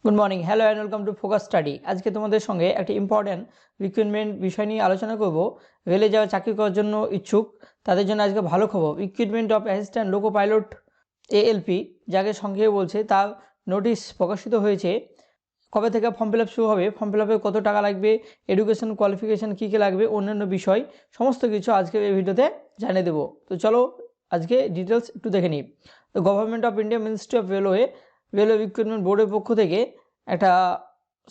Good morning, hello and welcome to focus study. আজকে তোমাদের সঙ্গে একটা ইম্পর্ট্যান্ট রিক্রুটমেন্ট বিষয় নিয়ে আলোচনা করব। রেলে যাওয়া চাকরি করার জন্য ইচ্ছুক তাদের জন্য আজকে ভালো খবর। Recruitment of assistant loco pilot ALP, যাকে সংক্ষেপে বলছে, তার নোটিশ প্রকাশিত হয়েছে। কবে থেকে ফর্ম ফিল আপ শুরু হবে, ফর্ম ফিল আপে কত টাকা লাগবে, এডুকেশন কোয়ালিফিকেশান কী কী লাগবে, অন্যান্য বিষয় সমস্ত কিছু আজকে এই ভিডিওতে জানিয়ে দেবো। তো চলো আজকে ডিটেলস একটু দেখে নিই। তো government of India ministry of railway recruitment বোর্ডের পক্ষ থেকে একটা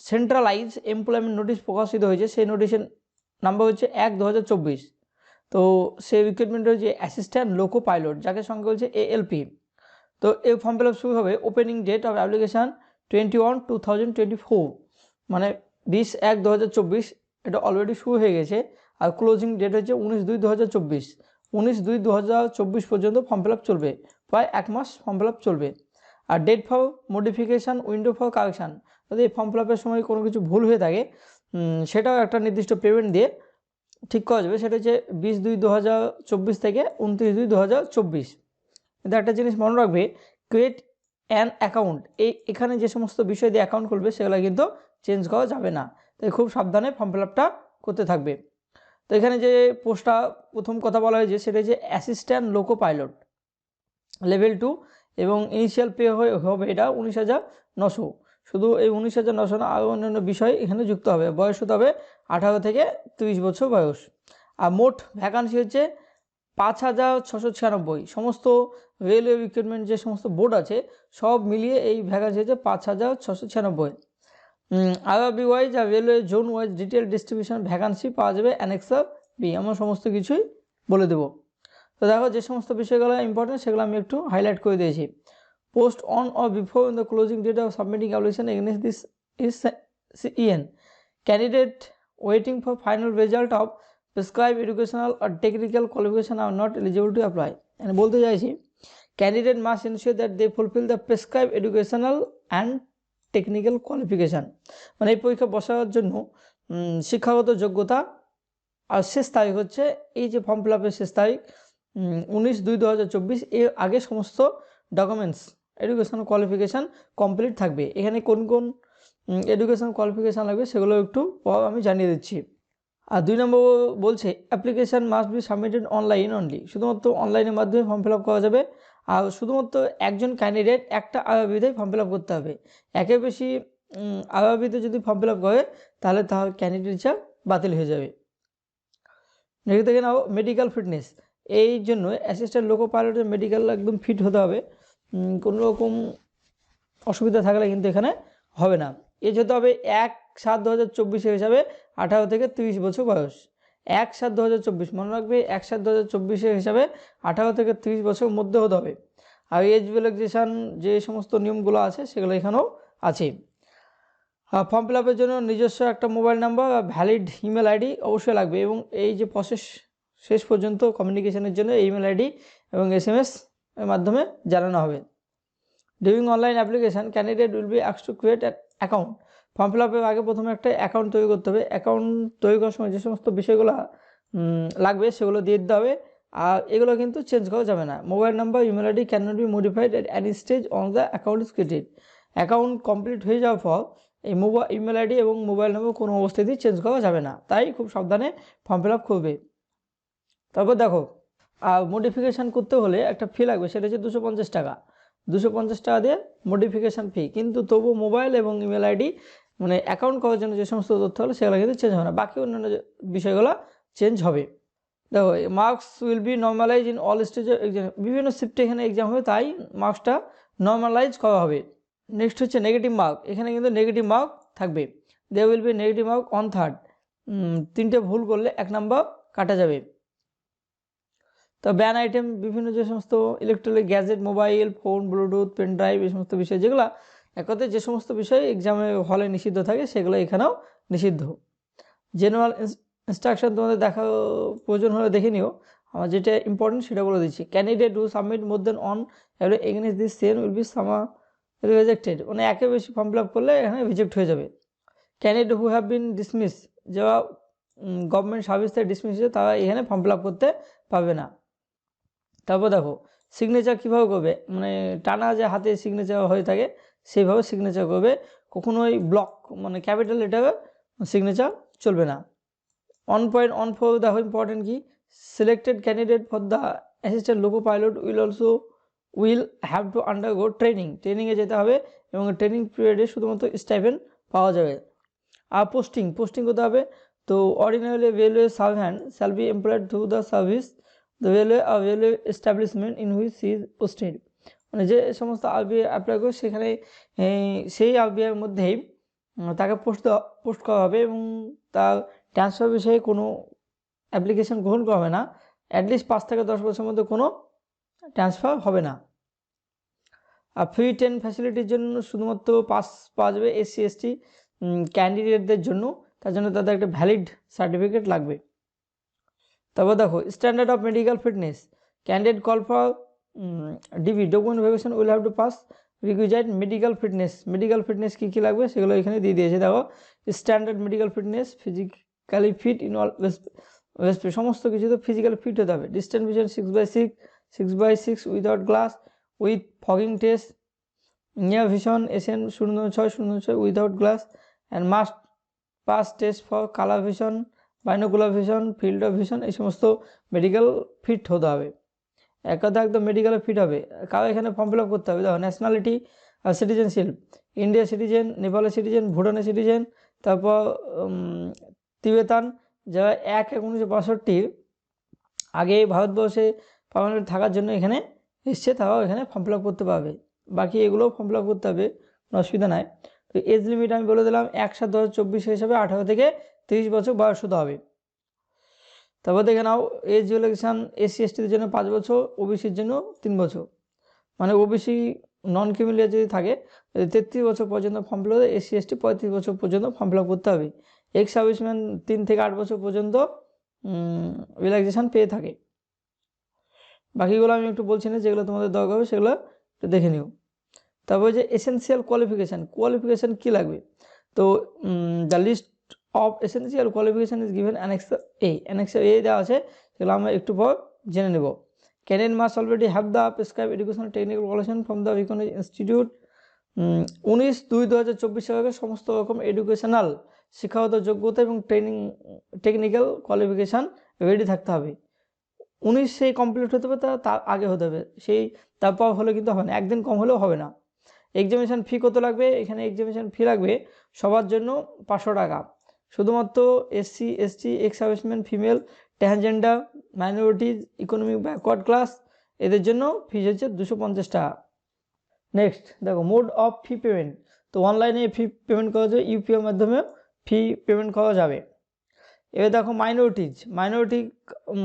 সেন্ট্রালাইজ এমপ্লয়মেন্ট নোটিশ প্রকাশিত হয়েছে। সেই নোটিশের নাম্বার হচ্ছে 1/2024। তো সেই রিক্রুটমেন্ট হচ্ছে অ্যাসিস্ট্যান্ট লোকো পাইলট, যাকে সঙ্গে বলছে ALP। তো এই ফর্ম ফিল আপ শুরু হবে। ওপেনিং ডেট অফ অ্যাপ্লিকেশান 21/2024, মানে 20/1/2024। এটা অলরেডি শুরু হয়ে গেছে। আর ক্লোজিং ডেট হচ্ছে 19/2/2024। 19/2/2024 পর্যন্ত ফর্ম ফিল আপ চলবে, প্রায় 1 মাস ফর্ম ফিল আপ চলবে। আর date for modification, window for correction, যদি এই ফর্ম ফিল আপের সময় কোনো কিছু ভুল হয়ে থাকে সেটাও একটা নির্দিষ্ট পেমেন্ট দিয়ে ঠিক করা যাবে। সেটা হচ্ছে 20/2/2024 থেকে 29/2/2024। কিন্তু একটা জিনিস মনে রাখবে, ক্রিয়েট অ্যান অ্যাকাউন্ট, এখানে যে সমস্ত বিষয় দিয়ে অ্যাকাউন্ট খুলবে সেগুলো কিন্তু চেঞ্জ করা যাবে না। তাই খুব সাবধানে ফর্ম ফিল আপটা করতে থাকবে। তো এখানে যে পোস্টটা প্রথম কথা বলা হয়েছে সেটা হচ্ছে অ্যাসিস্ট্যান্ট লোকো পাইলট লেভেল 2, এবং ইনিশিয়াল পে হবে এটা 19,900। শুধু এই 19,900 না, আরও অন্যান্য বিষয় এখানে যুক্ত হবে। বয়স হতে হবে 18 থেকে 30 বছর বয়স। আর মোট ভ্যাকান্সি হচ্ছে 5,696। সমস্ত রেলওয়ে রিক্রুটমেন্ট যে সমস্ত বোর্ড আছে সব মিলিয়ে এই ভ্যাকান্সি হচ্ছে 5,696। আরবি ওয়াইজ আর railway zone wise detail distribution vacancy পাওয়া যাবে অ্যানেক্সার বি। আমরা সমস্ত কিছুই বলে দেবো। তো দেখো, যে সমস্ত বিষয়গুলো ইম্পর্টেন্ট সেগুলো আমি একটু হাইলাইট করে দিয়েছি। Post on or before in the closing date of submitting application against this is CEN candidate waiting for final result of prescribe educational আর technical qualification are not eligible to apply. আমি বলতে চাইছি, candidate must ensure that they fulfil the prescribe educational and technical qualification, মানে এই পরীক্ষা বসার জন্য শিক্ষাগত যোগ্যতা। আর শেষ তারিখ হচ্ছে, এই যে ফর্ম ফিল আপের শেষ তারিখ 19/2/2024, এর আগে সমস্ত ডকুমেন্টস এডুকেশনাল কোয়ালিফিকেশান কমপ্লিট থাকবে। এখানে কোন কোন এডুকেশনাল কোয়ালিফিকেশান লাগবে সেগুলো একটু আমি জানিয়ে দিচ্ছি। আর 2 নম্বর বলছে application must be submitted online only, শুধুমাত্র অনলাইনের মাধ্যমে ফর্ম ফিল আপ করা যাবে। আর শুধুমাত্র একজন ক্যান্ডিডেট একটা আরবিতে ফর্ম ফিল আপ করতে হবে। একের বেশি আরবিতে যদি ফর্ম ফিল আপ করে তাহলে তার ক্যান্ডিডেটটা বাতিল হয়ে যাবে। দেখে দেখে নাও, মেডিকেল ফিটনেস, এই জন্য অ্যাসিস্ট্যান্ট লোকো পাইলটের মেডিকেল একদম ফিট হতে হবে। কোনো রকম অসুবিধা থাকলে কিন্তু এখানে হবে না। এজ হতে হবে 1/7/2024 হিসাবে 18 থেকে 30 বছর বয়স। 1/7/2024 মনে রাখবে, 1/7/2024 হিসাবে 18 থেকে 30 বছর মধ্যে হতে হবে। আর এজ রিল্যাক্সেশন যে সমস্ত নিয়মগুলো আছে সেগুলো এখানেও আছে। ফর্ম ফিল আপের জন্য নিজস্ব একটা মোবাইল নাম্বার আর ভ্যালিড ইমেল আইডি অবশ্যই লাগবে, এবং এই যে প্রসেস শেষ পর্যন্ত কমিউনিকেশনের জন্য ইমেল আইডি এবং SMS এর মাধ্যমে জানানো হবে। During online application candidate will be asked to create account. Form fill আপের আগে প্রথমে একটা অ্যাকাউন্ট তৈরি করতে হবে। অ্যাকাউন্ট তৈরি করার সময় যে সমস্ত বিষয়গুলো লাগবে সেগুলো দিয়ে দিতে হবে। আর এগুলো কিন্তু চেঞ্জ করা যাবে না। Mobile number, email ID can not be modified at any stage on the account is created. Account complete হয়ে যাওয়ার পর এই ইমেল আইডি এবং মোবাইল নাম্বার কোনো অবস্থাতেই চেঞ্জ করা যাবে না। তাই খুব সাবধানে ফর্ম ফিল আপ করবে। তারপর দেখো, মডিফিকেশান করতে হলে একটা ফি লাগবে, সেটা হচ্ছে 250 টাকা। 250 টাকা দিয়ে মডিফিকেশান ফি। কিন্তু তবু মোবাইল এবং ইমেল আইডি, মানে অ্যাকাউন্ট করার জন্য যে সমস্ত তথ্য হলো সেগুলো কিন্তু চেঞ্জ হবে না, বাকি অন্যান্য বিষয়গুলো চেঞ্জ হবে। দেখো, marks will be normalise in all stage of exam. বিভিন্ন শিফটে এখানে এক্সাম হবে, তাই মার্কসটা নর্মালাইজ করা হবে। নেক্সট হচ্ছে নেগেটিভ মার্ক। এখানে কিন্তু নেগেটিভ মার্ক থাকবে। They will be negative mark on third. 3টে ভুল করলে 1 নম্বর কাটা যাবে। তো ব্যান আইটেম, বিভিন্ন যে সমস্ত electronic gadget, mobile phone, Bluetooth, pen drive, এই সমস্ত বিষয় যেগুলো এক কথায় যে সমস্ত বিষয় এক্সামে হলে নিষিদ্ধ থাকে সেগুলো এখানেও নিষিদ্ধ। জেনারেল ইনস্ট্রাকশন তোমাদের দেখা প্রয়োজন হলে দেখে নিও। আমার যেটা ইম্পর্টেন্ট সেটা বলে দিচ্ছি। Candidate who submit more than one against this same will be rejected, মানে একের বেশি ফর্ম ফিল আপ করলে এখানে রিজেক্ট হয়ে যাবে। Candidate who have been dismiss, যারা গভর্নমেন্ট সার্ভিস থেকে ডিসমিস হয়েছে তারা এখানে ফর্ম ফিল আপ করতে পারবে না। তারপর দেখো, সিগনেচার কীভাবে করবে, মানে টানা যে হাতে সিগনেচার হয়ে থাকে সেইভাবে সিগনেচার করবে, কখনোই ব্লক মানে ক্যাপিটাল লেটারে সিগনেচার চলবে না। 1.14 দেখো ইম্পর্টেন্ট কি, selected candidate for the assistant loco pilot will have to undergo ট্রেনিংয়ে যেতে হবে এবং ট্রেনিং পিরিয়ডে শুধুমাত্র স্টাইপেন্ড পাওয়া যাবে। আর পোস্টিং করতে হবে। তো ordinary railway servant shall be employed through the service the railway establishment in which he is posted, মানে যে সমস্ত আরবিআই অ্যাপ্লাই করে সেখানে সেই আরবিআইয়ের মধ্যেই তাকে পোস্ট করা হবে এবং তার ট্রান্সফার বিষয়ে কোনো অ্যাপ্লিকেশন গ্রহণ করা হবে না, অ্যাটলিস্ট 5 থেকে 10 বছরের মধ্যে কোনো ট্রান্সফার হবে না। আর ফ্রি ট্রেন ফ্যাসিলিটির জন্য শুধুমাত্র পাস পাওয়া যাবে SC ST ক্যান্ডিডেটদের জন্য, তার জন্য তাদের একটা ভ্যালিড সার্টিফিকেট লাগবে। তারপর দেখো standard of medical fitness, candidate call for DV document verification will have to pass requisite medical fitness কী কী লাগবে সেগুলো এখানে দিয়ে দিয়েছে। দেখো standard medical fitness, physically fit in all সমস্ত কিছুতে ফিজিক্যালি ফিট হতে হবে। Distance vision 6x6 without glass with fogging test, near vision SN 0.6 without glass and must pass test for colour vision, binocular vision, field of vision, এই সমস্ত medical fit হতে হবে। এক কথা একদম মেডিকেলে ফিট হবে। কারো এখানে ফর্ম ফিল আপ করতে হবে। দেখো ন্যাশনালিটি আর সিটিজেনশিপ, ইন্ডিয়া সিটিজেন, নেপালের সিটিজেন, ভুটানের সিটিজেন, তারপর তিবেতান যারা 1/1962 আগে ভারতবর্ষে পার্মানেন্ট থাকার জন্য এখানে এসছে, তারাও এখানে ফর্ম ফিল আপ করতে পারবে। বাকি এগুলোও ফর্ম ফিল আপ করতে হবে, কোনো অসুবিধা নাই। তো এজ লিমিট আমি বলে দিলাম 1/7/2024 হিসাবে 18 থেকে 30 বছর বয়স হতে হবে। তারপর দেখে নাও এজ রিল্যাক্সেশন SC STদের জন্য 5 বছর, ওবিসির জন্য 3 বছর, মানে ওবিসি নন ক্রিমিলিয়ার যদি থাকে 33 বছর পর্যন্ত form fill up, SC ST 35 বছর পর্যন্ত ফর্ম ফিল আপ করতে হবে। এক্স সার্ভিসম্যান 3 থেকে 8 বছর পর্যন্ত রিল্যাক্সেশন পেয়ে থাকে। বাকিগুলো আমি একটু বলছি না, যেগুলো তোমাদের দরকার হবে সেগুলো একটু দেখে নিও। তারপরে যে এসেন্সিয়াল কোয়ালিফিকেশান কী লাগবে, তো the list of essential qualification is given annexure A দেওয়া আছে, সেগুলো আমরা একটু পর জেনে নেব। Candidate must already have the prescribe educational technical qualification from the economic institute. 19/2/2024 সালে সমস্ত রকম এডুকেশনাল শিক্ষাগত যোগ্যতা এবং টেকনিক্যাল কোয়ালিফিকেশান রেডি থাকতে হবে। 19 সেই কমপ্লিট হতে হবে, তার আগে হতে হবে, সেই তারপর হলে কিন্তু হবে না, একদিন কম হলেও হবে না। এক্সামিনেশান ফি কত লাগবে, এখানে এক্সামিনেশান ফি লাগবে সবার জন্য 500 টাকা, শুধুমাত্র SC ST ex serviceman, female, transgender, minorities, economic backward class, এদের জন্য ফিজ হচ্ছে 250 টাকা। নেক্সট দেখো মোড অফ ফি পেমেন্ট, তো অনলাইনে ফি পেমেন্ট করা যাবে, UPI মাধ্যমে ফি পেমেন্ট করা যাবে। এবার দেখো মাইনরিটি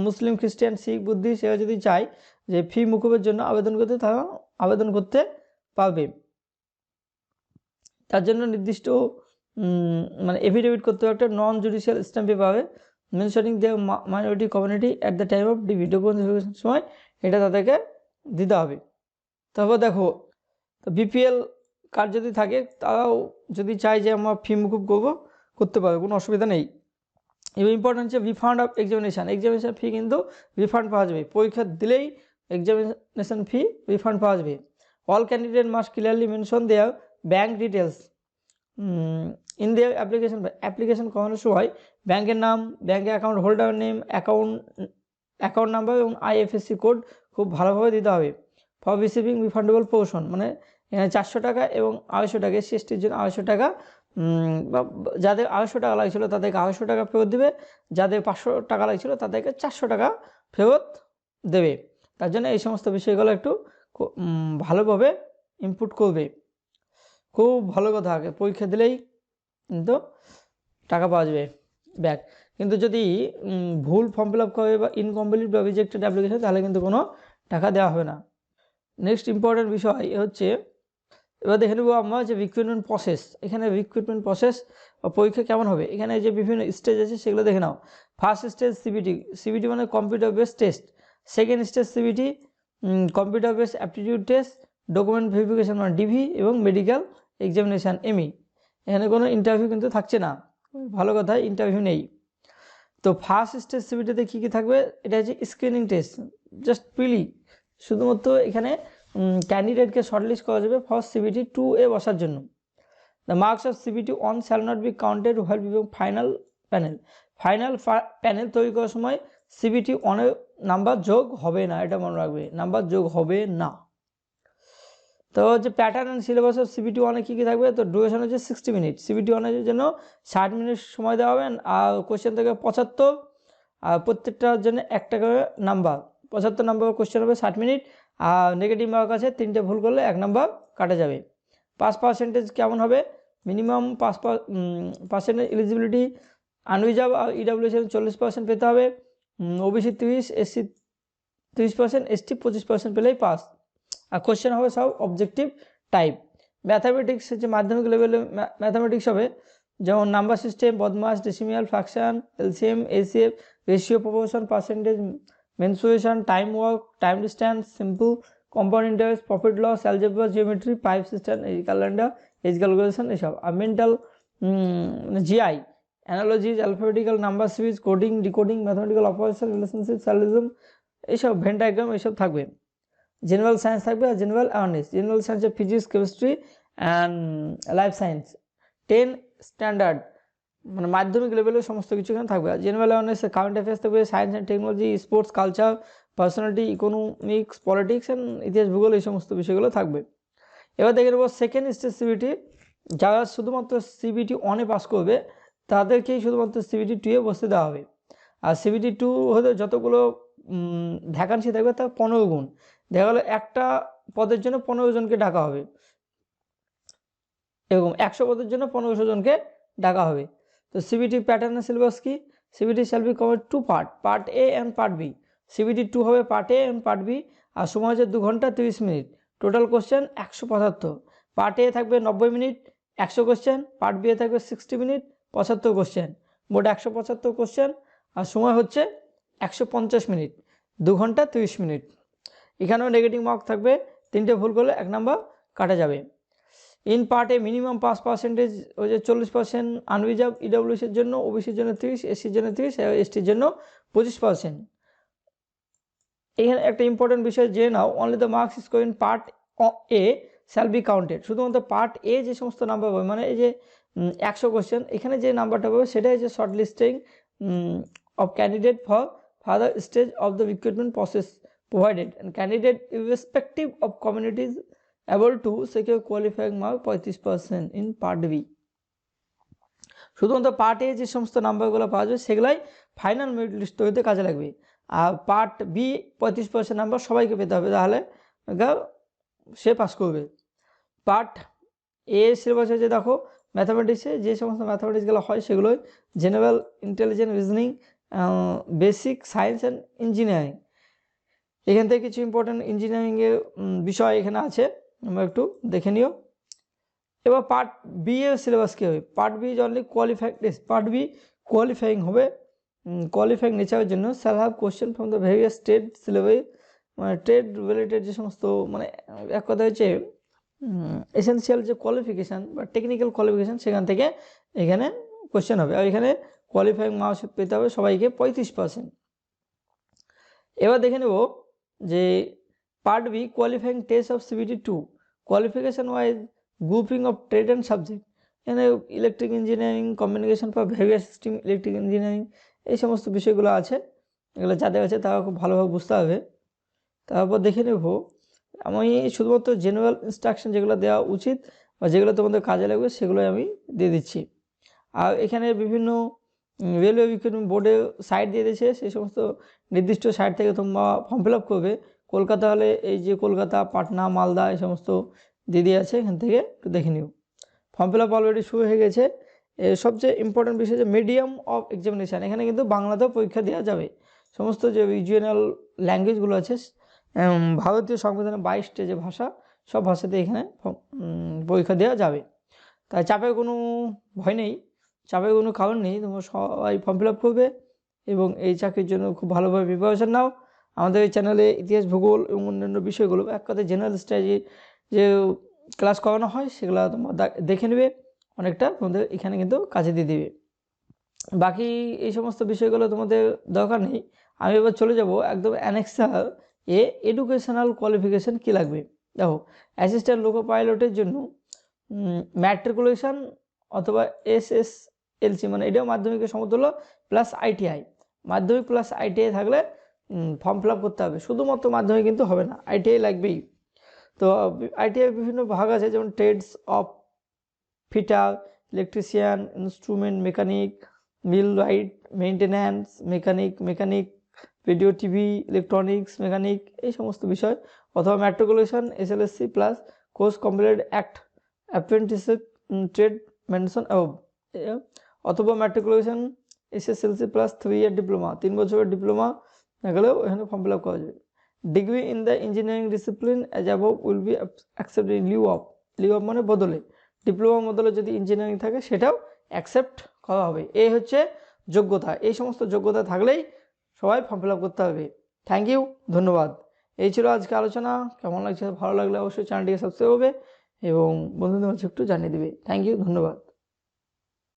মুসলিম, খ্রিস্টান, শিখ, বুদ্ধিস্ট, এরা যদি চায় যে ফি মুকুবের জন্য আবেদন করতে, তারা আবেদন করতে পারবে। তার জন্য নির্দিষ্ট মানে এফিডেভিট করতে হবে, একটা নন জুডিশিয়াল স্ট্যাম্পে পাবে mentioning the minority community at the time of DB documentation সময়, এটা তাদেরকে দিতে হবে। তারপর দেখো BPL কার্ড যদি থাকে, তারাও যদি চায় যে আমরা ফি মুকুব করতে পারবে, কোনো অসুবিধা নেই। এবার ইম্পর্টেন্ট হচ্ছে রিফান্ড অফ এক্সামিনেশান ফি কিন্তু রিফান্ড পাওয়া যাবে, পরীক্ষা দিলেই এক্সামিনেশান ফি রিফান্ড পাওয়া যাবে। All candidate must clearly mention there bank details in their application করানোর সময় ব্যাংকের নাম, ব্যাঙ্কের account holder name, account number এবং IFSC কোড খুব ভালোভাবে দিতে হবে। ফর রিসিভিং রিফান্ডেবল পোর্শন, মানে এখানে 400 টাকা এবং 250 টাকা, SC STর জন্য 250 টাকা, যাদের 250 টাকা লাগছিলো তাদেরকে 250 টাকা ফেরত দেবে, যাদের 500 টাকা লাগছিলো তাদেরকে 400 টাকা ফেরত দেবে। তার জন্য এই সমস্ত বিষয়গুলো একটু ভালোভাবে ইনপুট করবে, খুব ভালো কথা। আগে পরীক্ষা দিলেই কিন্তু টাকা পাওয়া যাবে ব্যাক, কিন্তু যদি ভুল ফর্ম ফিল আপ করে বা ইনকমপ্লিট বা রিজেক্টেড অ্যাপ্লিকেশন, তাহলে কিন্তু কোনো টাকা দেওয়া হবে না। নেক্সট ইম্পর্টেন্ট বিষয় হচ্ছে, এবার দেখে নেবো আমরা যে রিক্রুটমেন্ট প্রসেস। এখানে রিক্রুটমেন্ট প্রসেস বা পরীক্ষা কেমন হবে, এখানে যে বিভিন্ন স্টেজ আছে সেগুলো দেখে নাও। ফার্স্ট স্টেজ সিবিটি মানে computer based test. Second stage CBT computer based aptitude test, document verification মানে DV এবং মেডিকেল এক্সামিনেশান ME। এখানে কোনো ইন্টারভিউ কিন্তু থাকছে না, ভালো কথা, ইন্টারভিউ নেই। তো ফার্স্ট স্টেজ সিবিটিতে কী কী থাকবে, এটা হচ্ছে স্ক্রিনিং টেস্ট, জাস্ট শুধুমাত্র এখানে ক্যান্ডিডেটকে শর্টলিস্ট করা যাবে ফর সিবিটি 2A বসার জন্য। The marks of CBT 1 shall not be counted while before final panel. Final panel তৈরি করার সময় সিবিটি 1 নাম্বার যোগ হবে না, এটা মনে রাখবে, নাম্বার যোগ হবে না। তো হচ্ছে pattern and syllabus of CBT 1 কী কী থাকবে, তো ডিউরেশন হচ্ছে 60 মিনিট, সিবিটি 1 এর জন্য 60 মিনিট সময় দেওয়া হবে, আর কোশ্চেন থেকে 75, আর প্রত্যেকটার জন্য 1 টাকা নাম্বার, 75 নাম্বার কোশ্চেন হবে 60 মিনিট, আর নেগেটিভ মার্ক আছে, 3টে ভুল করলে 1 নাম্বার কাটা যাবে। পাস পার্সেন্টেজ কেমন হবে, মিনিমাম পার্সেন্টেজ এলিজিবিলিটি আনরিজার্ভ আর ইডাব্লিউএস 40% পেতে হবে, ওবিসি 30, এসসি 30%, এসটি 25% পেলেই পাস। আর কোশ্চেন হবে সব অবজেক্টিভ টাইপ। ম্যাথামেটিক্স হচ্ছে মাধ্যমিক লেভেলে ম্যাথামেটিক্স হবে, যেমন number system, BODMAS, decimal, fraction, LCM, HCF, ratio, proportion, percentage, mensuration, time work, time distance, simple, compound interest, profit loss, algebra, geometry, pipe system, age calendar, age calculation, এসব। আর mental GI, analogies, alphabetical number series, coding, decoding, mathematical operation, relationship, syllogism, এইসব Venn diagram এইসব থাকবে। General science থাকবে আর general awareness. General সায়েন্সে physics, chemistry and life science. 10 standard মানে মাধ্যমিক লেভেলের সমস্ত কিছু এখানে থাকবে। আর জেনারেল অ্যাওয়ারনেসে কারেন্ট অ্যাফেয়ার্স থাকবে, science and technology, sports, culture, personality, economics, politics and ইতিহাস, ভূগোল, এই সমস্ত বিষয়গুলো থাকবে। এবার দেখে নেব সেকেন্ড স্টেজ সিবিটি। যারা শুধুমাত্র সিবিটি 1 পাস করবে তাদেরকেই শুধুমাত্র সিবিটি 2 বসতে দেওয়া হবে। আর সিবিটি 2 হতে যতগুলো ভ্যাকান্সি থাকবে তার 15 গুণ। দেখা গেলো একটা পদের জন্য 15 জনকে ডাকা হবে, এরকম 100 পদের জন্য 1500 জনকে ডাকা হবে। তো সিবিটি প্যাটার্নের সিলেবাস কি, CBT shall be cover 2 part, part A and part B. CBT 2 হবে part A and part B, আর সময় হচ্ছে 2 ঘন্টা 30 minute. Total question 175। Part A থাকবে 90 মিনিট 100 কোশ্চেন, পার্ট বি এ থাকবে 60 মিনিট 75 কোশ্চেন, মোট 175 কোশ্চেন, আর সময় হচ্ছে 150 মিনিট, 2 ঘন্টা 30 মিনিট। এখানেও নেগেটিভ মার্ক থাকবে, 3টে ভুল করলে 1 নাম্বার কাটা যাবে। ইন পার্টে মিনিমাম পাস পার্সেন্টেজ হচ্ছে 40%, আনরিজার্ভ ইডাব্লিউএসের জন্য, ওবিসির জন্য 30, এসসির জন্য 30, এসটির জন্য 25%। এখানে একটা ইম্পর্টেন্ট বিষয় যে now, only the marks score in part A shall be counted. শুধুমাত্র পার্ট এ যে সমস্ত নাম্বার পাবে, মানে এই যে 100 কোশ্চেন, এখানে যে নাম্বারটা পাবে সেটাই হচ্ছে short listing of candidate for further stage of the recruitment process provided, and candidate irrespective of communities able to secure qualifying mark 35% in part B। শুধুমাত্র পার্ট এ যে সমস্ত নাম্বারগুলো পাওয়া যাবে সেগুলাই ফাইনাল মেরিট লিস্ট তৈরিতে কাজে লাগবে। আর পার্ট বি 35% নাম্বার সবাইকে পেতে হবে, তাহলে সে পাস করবে। পার্ট এ সিলেবাস হচ্ছে দেখো, ম্যাথামেটিক্সে যে সমস্ত ম্যাথামেটিক্সগুলো হয় সেগুলোই general, intelligent, reasoning, basic science and engineering. এখান থেকে কিছু ইম্পর্টেন্ট ইঞ্জিনিয়ারিংয়ের বিষয় এখানে আছে, আমরা একটু দেখে নিও। এবার পার্ট বি এর সিলেবাস কী হবে, part B is only qualifying test. Part B qualifying হবে, কোয়ালিফাইং নেচারের জন্য shall have question from the various trade syllabus, মানে ট্রেড রিলেটেড যে সমস্ত, মানে এক কথা হচ্ছে এসেন্সিয়াল যে কোয়ালিফিকেশান বা টেকনিক্যাল কোয়ালিফিকেশান, সেখান থেকে এখানে কোশ্চেন হবে। আর এখানে কোয়ালিফাইং মার্কস পেতে হবে সবাইকে 35%। এবার দেখে নেব যে part B qualifying test of CBT 2, qualification wise grouping of trade and subject. এখানে electric engineering, communication for various system, electric engineering, এই সমস্ত বিষয়গুলো আছে। এগুলো যাদের আছে তারা খুব ভালোভাবে বুঝতে হবে। তারপর দেখে নেব, আমি শুধুমাত্র জেনারেল ইনস্ট্রাকশন যেগুলো দেওয়া উচিত বা যেগুলো তোমাদের কাজে লাগবে সেগুলোই আমি দিয়ে দিচ্ছি। আর এখানে বিভিন্ন রেলওয়ে রিক্রুটমেন্ট বোর্ডে সাইট দিয়ে দিয়েছে, সেই সমস্ত নির্দিষ্ট সাইট থেকে তোমরা ফর্ম ফিল আপ করবে। কলকাতা হলে এই যে কলকাতা, পাটনা, মালদা, এই সমস্ত দিদি আছে, এখান থেকে একটু দেখে নিও। ফর্ম ফিল আপ অলরেডি শুরু হয়ে গেছে। সবচেয়ে ইম্পর্টেন্ট বিষয় যে মিডিয়াম অফ এক্সামিনেশান, এখানে কিন্তু বাংলাতেও পরীক্ষা দেওয়া যাবে। সমস্ত যে রিজিওনাল ল্যাঙ্গুয়েজগুলো আছে, ভারতীয় সংবিধানের 22টা যে ভাষা, সব ভাষাতে এখানে পরীক্ষা দেওয়া যাবে। তাই চাপের কোনো ভয় নেই, চাপের কোনো কারণ নেই, তোমরা সবাই ফর্ম ফিল আপ করবে এবং এই চাকরির জন্য খুব ভালোভাবে প্রিপারেশান নাও। আমাদের এই চ্যানেলে ইতিহাস, ভূগোল এবং অন্যান্য বিষয়গুলো, এক কথায় জেনারেল স্টাডি যে ক্লাস করানো হয় সেগুলো তোমরা দেখে নেবে, অনেকটা তোমাদের এখানে কিন্তু কাজে দিয়ে দেবে। বাকি এই সমস্ত বিষয়গুলো তোমাদের দরকার নেই। আমি এবার চলে যাব একদম অ্যানেক্সার এ, এডুকেশনাল কোয়ালিফিকেশান কী লাগবে। দেখো অ্যাসিস্ট্যান্ট লোকো পাইলটের জন্য ম্যাট্রিকুলেশন অথবা SSLC মানে এটাও মাধ্যমিকের সমতুল্য প্লাস ITI, মাধ্যমিক প্লাস ITI থাকলে ফর্ম ফিল আপ করতে হবে। শুধুমাত্র মাধ্যমিক কিন্তু হবে না, ITI লাগবেই। তো ITI বিভিন্ন ভাগ আছে, যেমন trades of fitter, electrician, instrument mechanic, millwright, maintenance mechanic, video TV, electronics mechanic, এই সমস্ত বিষয়। অথবা matriculation SLSC plus course complete act apprenticeship trade mention above, অথবা matriculation SSLC plus 3 year diploma, 3 বছরের ডিপ্লোমা গেলেও এখানে ফর্ম ফিল আপ করা যাবে। Degree in the engineering discipline as above will be accepted in Liu of মানে বদলে, diploma বদলে যদি ইঞ্জিনিয়ারিং থাকে সেটাও অ্যাকসেপ্ট করা হবে। এই হচ্ছে যোগ্যতা, এই সমস্ত যোগ্যতা থাকলেই সবাই ফর্ম ফিল আপ করতে হবে। থ্যাংক ইউ, ধন্যবাদ। এই ছিল আজকে আলোচনা। কেমন লাগছে, ভালো লাগলে অবশ্যই চ্যানেলটিকে সাবস্ক্রাইব করবে এবং বন্ধুদের মাঝে একটু জানিয়ে দেবে। থ্যাংক ইউ, ধন্যবাদ।